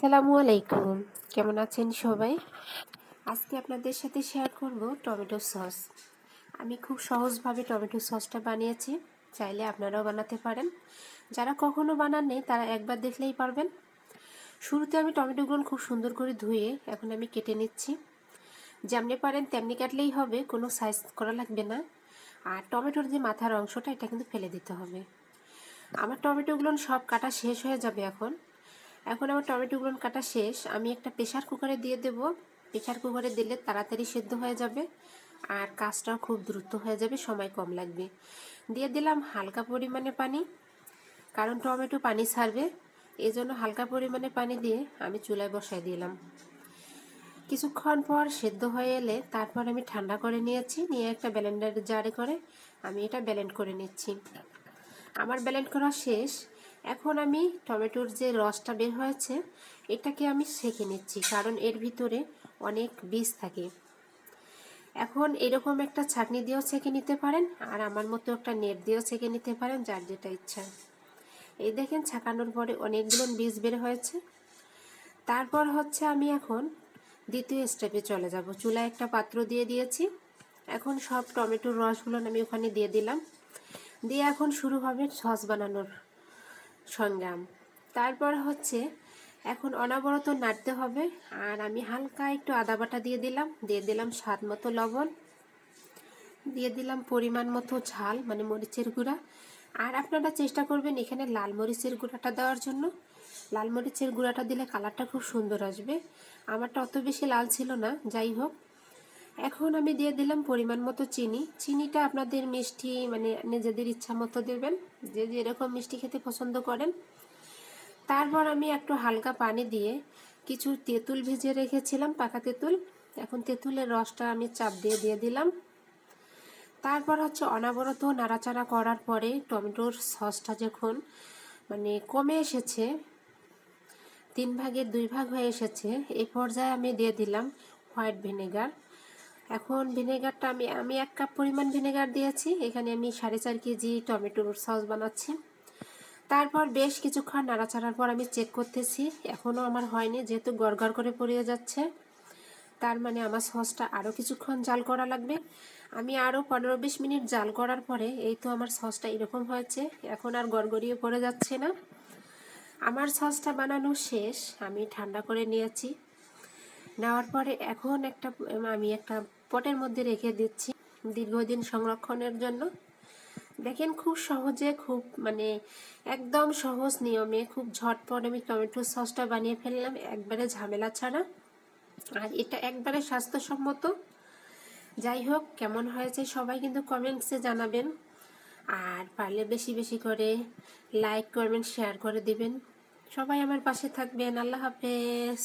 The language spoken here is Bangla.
আসসালামু আলাইকুম। কেমন আছেন সবাই? আজকে আপনাদের সাথে শেয়ার করব টমেটো সস। আমি খুব সহজভাবে টমেটো সসটা বানিয়েছি। চাইলে আপনারাও বানাতে পারেন। যারা কখনো বানাননি তারা একবার দেখলেই পারবেন। শুরুতে আমি টমেটোগুলো খুব সুন্দর করে ধুয়ে এখন আমি কেটে নিচ্ছি। যেমনি পারেন তেমনি কাটলেই হবে, কোনো সাইজ করা লাগবে না। আর টমেটোর যে মাথার অংশটা এটা কিন্তু ফেলে দিতে হবে। আমার টমেটোগুলো সব কাটা শেষ হয়ে যাবে এখন। আমার টমেটোগুলো কাটা শেষ। আমি একটা প্রেসার কুকারে দিয়ে দেব। প্রেসার কুকারে দিলে তাড়াতাড়ি সেদ্ধ হয়ে যাবে আর কাজটাও খুব দ্রুত হয়ে যাবে, সময় কম লাগবে। দিয়ে দিলাম হালকা পরিমাণে পানি, কারণ টমেটো পানি ছাড়বে, এই জন্য হালকা পরিমাণে পানি দিয়ে আমি চুলায় বসাই দিলাম। কিছুক্ষণ পর সেদ্ধ হয়ে এলে তারপর আমি ঠান্ডা করে নিয়ে একটা ব্লেন্ডার জারে করে আমি এটা ব্লেন্ড করে নিচ্ছি। আমার ব্লেন্ড করা শেষ। এখন আমি টমেটোর যে রসটা বের হয়েছে এটাকে আমি ছেঁকে নিচ্ছি, কারণ এর ভিতরে অনেক বীজ থাকে। এখন এরকম একটা ছাঁকনি দিয়েও ছেঁকে নিতে পারেন, আর আমার মতো একটা নেট দিয়েও ছেঁকে নিতে পারেন, যার যেটা ইচ্ছা। এই দেখেন ছাঁকানোর পরে অনেকগুলো বীজ বের হয়েছে। তারপর আমি এখন দ্বিতীয় স্টেপে চলে যাব। চুলায় একটা পাত্র দিয়ে দিয়েছি। এখন সব টমেটোর রসগুলো আমি ওখানে দিয়ে দিলাম। দিয়ে এখন শুরু হবে সস বানানোর সংগ্রাম। তারপর এখন অনবরত নাড়তে হবে। আর আমি হালকা একটু আদা বাটা দিয়ে দিলাম স্বাদ মতো লবণ, দিয়ে দিলাম পরিমাণ মতো ঝাল মানে মরিচের গুঁড়া। আর আপনারা চেষ্টা করবেন এখানে লাল মরিচের গুঁড়াটা দেওয়ার জন্য। লাল মরিচের গুঁড়াটা দিলে কালারটা খুব সুন্দর আসবে। আমারটা অত বেশি লাল ছিল না, যাই হোক। এখন আমি দিয়ে দিলাম পরিমাণ মতো চিনি। চিনিটা আপনাদের মিষ্টি মানে নিজেদের ইচ্ছা মতো দেবেন, যে যেরকম মিষ্টি খেতে পছন্দ করেন। তারপর আমি একটু হালকা পানি দিয়ে কিছু তেঁতুল ভেজে রেখেছিলাম, পাকা তেঁতুল। এখন তেঁতুলের রসটা আমি চাপ দিয়ে দিলাম। তারপর অনবরত নাড়াচাড়া করার পরে টমেটোর সসটা যখন মানে কমে এসেছে, 3 ভাগের 2 ভাগ হয়ে এসেছে, এই পর্যায়ে আমি দিয়ে দিলাম হোয়াইট ভিনেগার। এখন ভিনেগারটা আমি 1 কাপ পরিমাণ ভিনেগার দিয়েছি। এখানে আমি 4.5 কেজি টমেটোর সস বানাচ্ছি। তারপর বেশ কিছুক্ষণ নাড়াচাড়ার পর আমি চেক করতেছি, এখনও আমার হয়নি, যেহেতু গড়গড় করে পড়িয়ে যাচ্ছে, তার মানে আমার সসটা আরও কিছুক্ষণ জাল করা লাগবে। আমি আরও 15-20 মিনিট জাল করার পরে এই তো আমার সসটা এরকম হয়েছে, এখন আর গড়গড়িয়ে পড়ে যাচ্ছে না। আমার সসটা বানানো শেষ, আমি ঠান্ডা করে নিয়েছি। নেওয়ার পরে এখন আমি একটা পটের মধ্যে রেখে দিচ্ছি দীর্ঘদিন সংরক্ষণের জন্য। দেখেন খুব সহজে, খুব মানে একদম সহজ নিয়মে খুব ঝটপট আমি টমেটো সসটা বানিয়ে ফেললাম, একবারে ঝামেলা ছাড়া। আর এটা একবারে স্বাস্থ্যসম্মত। যাই হোক, কেমন হয়েছে সবাই কিন্তু কমেন্টসে জানাবেন। আর পারলে বেশি বেশি করে লাইক, কমেন্ট, শেয়ার করে দিবেন। সবাই আমার পাশে থাকবেন। আল্লাহ হাফেজ।